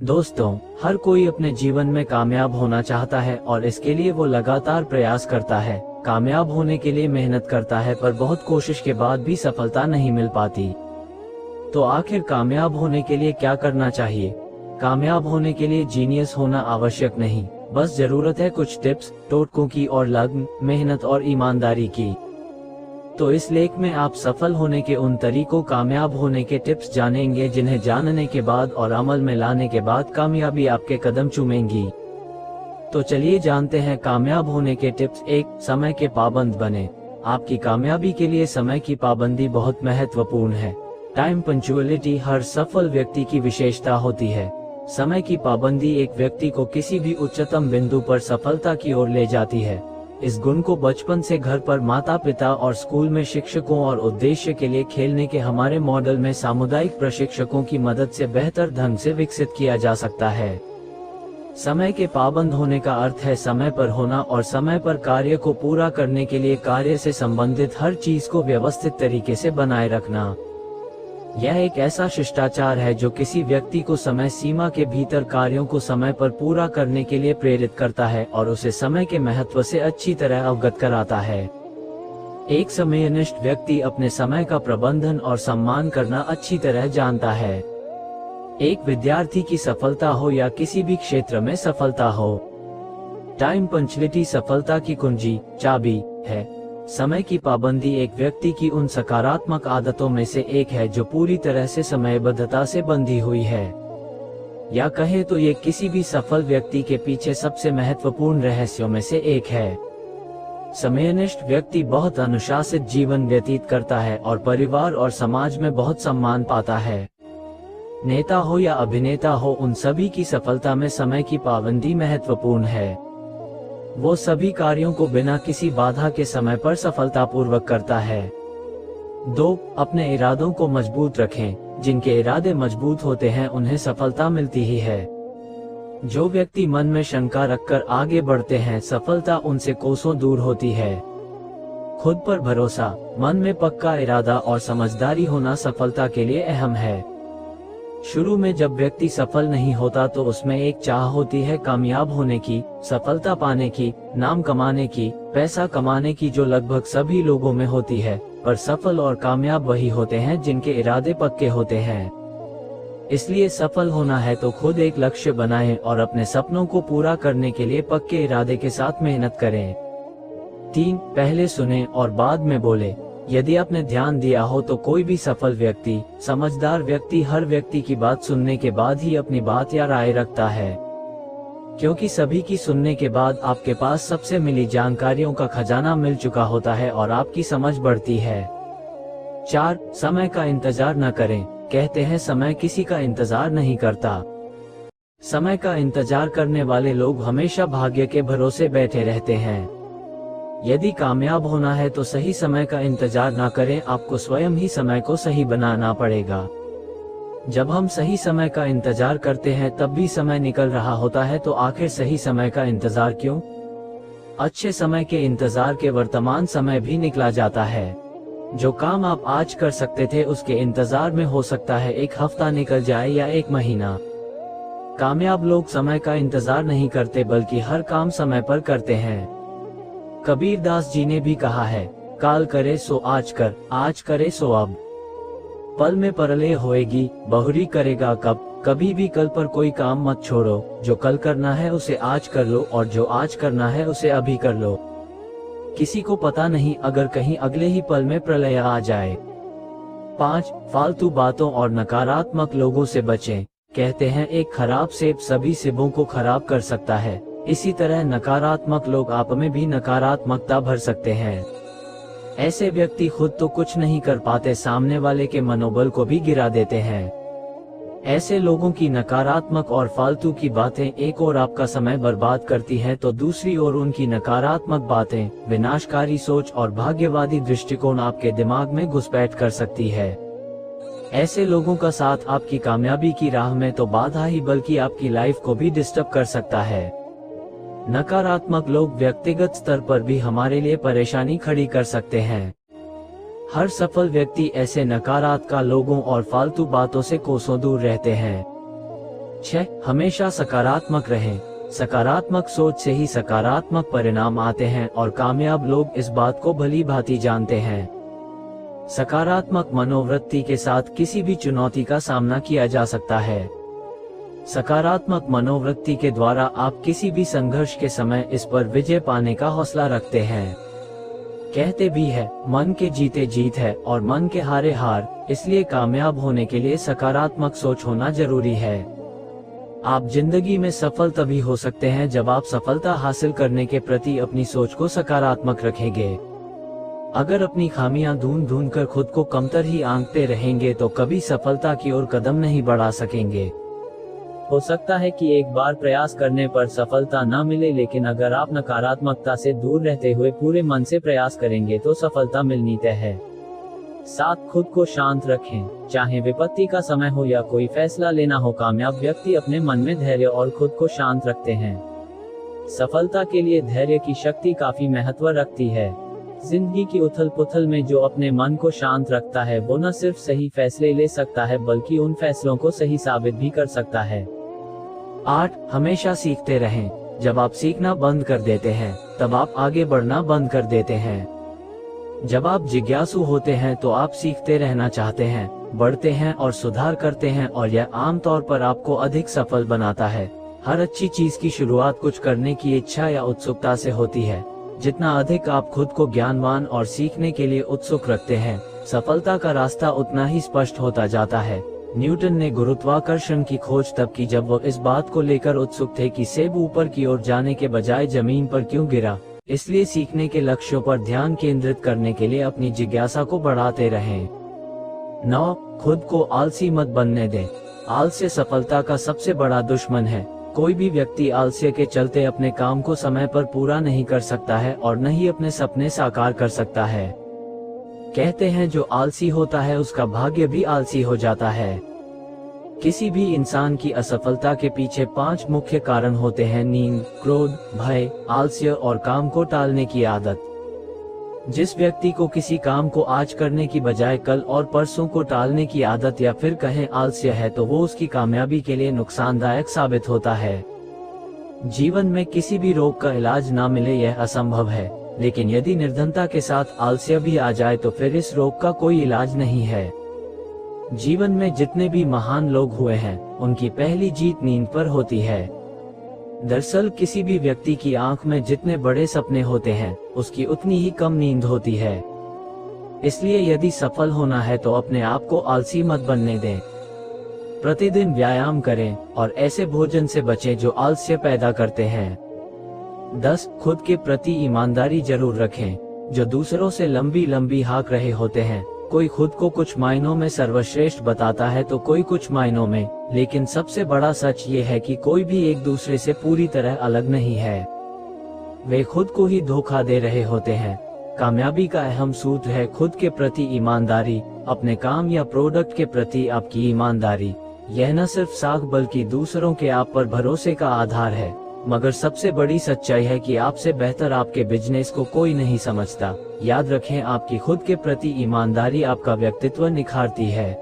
दोस्तों, हर कोई अपने जीवन में कामयाब होना चाहता है और इसके लिए वो लगातार प्रयास करता है। कामयाब होने के लिए मेहनत करता है, पर बहुत कोशिश के बाद भी सफलता नहीं मिल पाती। तो आखिर कामयाब होने के लिए क्या करना चाहिए? कामयाब होने के लिए जीनियस होना आवश्यक नहीं, बस जरूरत है कुछ टिप्स, टोटकों की और लगन, मेहनत और ईमानदारी की। तो इस लेख में आप सफल होने के उन तरीकों, कामयाब होने के टिप्स जानेंगे जिन्हें जानने के बाद और अमल में लाने के बाद कामयाबी आपके कदम चूमेंगी। तो चलिए जानते हैं कामयाब होने के टिप्स। 1. समय के पाबंद बने। आपकी कामयाबी के लिए समय की पाबंदी बहुत महत्वपूर्ण है। टाइम पंक्चुअलिटी हर सफल व्यक्ति की विशेषता होती है। समय की पाबंदी एक व्यक्ति को किसी भी उच्चतम बिंदु पर सफलता की ओर ले जाती है। इस गुण को बचपन से घर पर माता पिता और स्कूल में शिक्षकों और उद्देश्य के लिए खेलने के हमारे मॉडल में सामुदायिक प्रशिक्षकों की मदद से बेहतर ढंग से विकसित किया जा सकता है। समय के पाबंद होने का अर्थ है समय पर होना और समय पर कार्य को पूरा करने के लिए कार्य से संबंधित हर चीज को व्यवस्थित तरीके से बनाए रखना। यह एक ऐसा शिष्टाचार है जो किसी व्यक्ति को समय सीमा के भीतर कार्यों को समय पर पूरा करने के लिए प्रेरित करता है और उसे समय के महत्व से अच्छी तरह अवगत कराता है। एक समयनिष्ठ व्यक्ति अपने समय का प्रबंधन और सम्मान करना अच्छी तरह जानता है। एक विद्यार्थी की सफलता हो या किसी भी क्षेत्र में सफलता हो, टाइम पंक्चुअलिटी सफलता की कुंजी, चाबी है। समय की पाबंदी एक व्यक्ति की उन सकारात्मक आदतों में से एक है जो पूरी तरह से समयबद्धता से बंधी हुई है, या कहे तो ये किसी भी सफल व्यक्ति के पीछे सबसे महत्वपूर्ण रहस्यों में से एक है। समयनिष्ठ व्यक्ति बहुत अनुशासित जीवन व्यतीत करता है और परिवार और समाज में बहुत सम्मान पाता है। नेता हो या अभिनेता हो, उन सभी की सफलता में समय की पाबंदी महत्वपूर्ण है। वो सभी कार्यों को बिना किसी बाधा के समय पर सफलतापूर्वक करता है। 2. अपने इरादों को मजबूत रखें। जिनके इरादे मजबूत होते हैं उन्हें सफलता मिलती ही है। जो व्यक्ति मन में शंका रखकर आगे बढ़ते हैं, सफलता उनसे कोसों दूर होती है। खुद पर भरोसा, मन में पक्का इरादा और समझदारी होना सफलता के लिए अहम है। शुरू में जब व्यक्ति सफल नहीं होता तो उसमें एक चाह होती है कामयाब होने की, सफलता पाने की, नाम कमाने की, पैसा कमाने की, जो लगभग सभी लोगों में होती है। पर सफल और कामयाब वही होते हैं जिनके इरादे पक्के होते हैं। इसलिए सफल होना है तो खुद एक लक्ष्य बनाएं और अपने सपनों को पूरा करने के लिए पक्के इरादे के साथ मेहनत करें। 3. पहले सुने और बाद में बोले। यदि आपने ध्यान दिया हो तो कोई भी सफल व्यक्ति, समझदार व्यक्ति हर व्यक्ति की बात सुनने के बाद ही अपनी बात या राय रखता है, क्योंकि सभी की सुनने के बाद आपके पास सबसे मिली जानकारियों का खजाना मिल चुका होता है और आपकी समझ बढ़ती है। 4. समय का इंतजार न करें। कहते हैं समय किसी का इंतजार नहीं करता। समय का इंतजार करने वाले लोग हमेशा भाग्य के भरोसे बैठे रहते हैं। यदि कामयाब होना है तो सही समय का इंतजार ना करें, आपको स्वयं ही समय को सही बनाना पड़ेगा। जब हम सही समय का इंतजार करते हैं तब भी समय निकल रहा होता है, तो आखिर सही समय का इंतजार क्यों? अच्छे समय के इंतजार के वर्तमान समय भी निकला जाता है। जो काम आप आज कर सकते थे उसके इंतजार में हो सकता है एक हफ्ता निकल जाए या एक महीना। कामयाब लोग समय का इंतजार नहीं करते बल्कि हर काम समय पर करते हैं। कबीरदास जी ने भी कहा है, काल करे सो आज कर, आज करे सो अब। पल में परलय होएगी, बहुरी करेगा कब। कभी भी कल पर कोई काम मत छोड़ो। जो कल करना है उसे आज कर लो और जो आज करना है उसे अभी कर लो। किसी को पता नहीं, अगर कहीं अगले ही पल में प्रलय आ जाए। 5. फालतू बातों और नकारात्मक लोगों से बचें। कहते हैं एक खराब सेब सभी सेबों को खराब कर सकता है, इसी तरह नकारात्मक लोग आप में भी नकारात्मकता भर सकते हैं। ऐसे व्यक्ति खुद तो कुछ नहीं कर पाते, सामने वाले के मनोबल को भी गिरा देते हैं। ऐसे लोगों की नकारात्मक और फालतू की बातें एक ओर आपका समय बर्बाद करती हैं तो दूसरी ओर उनकी नकारात्मक बातें, विनाशकारी सोच और भाग्यवादी दृष्टिकोण आपके दिमाग में घुसपैठ कर सकती है। ऐसे लोगों का साथ आपकी कामयाबी की राह में तो बाधा ही बल्कि आपकी लाइफ को भी डिस्टर्ब कर सकता है। नकारात्मक लोग व्यक्तिगत स्तर पर भी हमारे लिए परेशानी खड़ी कर सकते हैं। हर सफल व्यक्ति ऐसे नकारात्मक लोगों और फालतू बातों से कोसों दूर रहते हैं। 6. हमेशा सकारात्मक रहें। सकारात्मक सोच से ही सकारात्मक परिणाम आते हैं और कामयाब लोग इस बात को भली भांति जानते हैं। सकारात्मक मनोवृत्ति के साथ किसी भी चुनौती का सामना किया जा सकता है। सकारात्मक मनोवृत्ति के द्वारा आप किसी भी संघर्ष के समय इस पर विजय पाने का हौसला रखते हैं। कहते भी है, मन के जीते जीत है और मन के हारे हार, इसलिए कामयाब होने के लिए सकारात्मक सोच होना जरूरी है। आप जिंदगी में सफल तभी हो सकते हैं जब आप सफलता हासिल करने के प्रति अपनी सोच को सकारात्मक रखेंगे। अगर अपनी खामियां ढूंढ ढूंढ कर खुद को कमतर ही आंकते रहेंगे तो कभी सफलता की ओर कदम नहीं बढ़ा सकेंगे। हो सकता है कि एक बार प्रयास करने पर सफलता न मिले, लेकिन अगर आप नकारात्मकता से दूर रहते हुए पूरे मन से प्रयास करेंगे तो सफलता मिलनी तय है। 7. खुद को शांत रखें। चाहे विपत्ति का समय हो या कोई फैसला लेना हो, कामयाब व्यक्ति अपने मन में धैर्य और खुद को शांत रखते हैं। सफलता के लिए धैर्य की शक्ति काफी महत्व रखती है। जिंदगी की उथल पुथल में जो अपने मन को शांत रखता है वो न सिर्फ सही फैसले ले सकता है बल्कि उन फैसलों को सही साबित भी कर सकता है। 8. हमेशा सीखते रहें। जब आप सीखना बंद कर देते हैं तब आप आगे बढ़ना बंद कर देते हैं। जब आप जिज्ञासु होते हैं तो आप सीखते रहना चाहते हैं, बढ़ते हैं और सुधार करते हैं, और यह आमतौर पर आपको अधिक सफल बनाता है। हर अच्छी चीज की शुरुआत कुछ करने की इच्छा या उत्सुकता से होती है। जितना अधिक आप खुद को ज्ञानवान और सीखने के लिए उत्सुक रखते हैं, सफलता का रास्ता उतना ही स्पष्ट होता जाता है। न्यूटन ने गुरुत्वाकर्षण की खोज तब की जब वो इस बात को लेकर उत्सुक थे कि सेब ऊपर की ओर जाने के बजाय जमीन पर क्यों गिरा। इसलिए सीखने के लक्ष्यों पर ध्यान केंद्रित करने के लिए अपनी जिज्ञासा को बढ़ाते रहें। 9. खुद को आलसी मत बनने दें। आलस्य सफलता का सबसे बड़ा दुश्मन है। कोई भी व्यक्ति आलस्य के चलते अपने काम को समय पर पूरा नहीं कर सकता है और न ही अपने सपने साकार कर सकता है। कहते हैं जो आलसी होता है उसका भाग्य भी आलसी हो जाता है। किसी भी इंसान की असफलता के पीछे 5 मुख्य कारण होते हैं: नींद, क्रोध, भय, आलस्य और काम को टालने की आदत। जिस व्यक्ति को किसी काम को आज करने की बजाय कल और परसों को टालने की आदत या फिर कहें आलस्य है तो वो उसकी कामयाबी के लिए नुकसानदायक साबित होता है। जीवन में किसी भी रोग का इलाज ना मिले यह असंभव है, लेकिन यदि निर्धनता के साथ आलस्य भी आ जाए तो फिर इस रोग का कोई इलाज नहीं है। जीवन में जितने भी महान लोग हुए हैं उनकी पहली जीत नींद पर होती है। दरअसल किसी भी व्यक्ति की आंख में जितने बड़े सपने होते हैं उसकी उतनी ही कम नींद होती है। इसलिए यदि सफल होना है तो अपने आप को आलसी मत बनने दें। प्रतिदिन व्यायाम करें और ऐसे भोजन से बचें जो आलस्य पैदा करते हैं। 10. खुद के प्रति ईमानदारी जरूर रखें। जो दूसरों से लंबी लंबी हाँक रहे होते हैं, कोई खुद को कुछ मायनों में सर्वश्रेष्ठ बताता है तो कोई कुछ मायनों में, लेकिन सबसे बड़ा सच ये है कि कोई भी एक दूसरे से पूरी तरह अलग नहीं है। वे खुद को ही धोखा दे रहे होते हैं। कामयाबी का अहम सूत्र है खुद के प्रति ईमानदारी। अपने काम या प्रोडक्ट के प्रति आपकी ईमानदारी, यह न सिर्फ साख बल्कि दूसरों के आप पर भरोसे का आधार है। मगर सबसे बड़ी सच्चाई है कि आपसे बेहतर आपके बिजनेस को कोई नहीं समझता। याद रखें, आपकी खुद के प्रति ईमानदारी आपका व्यक्तित्व निखारती है।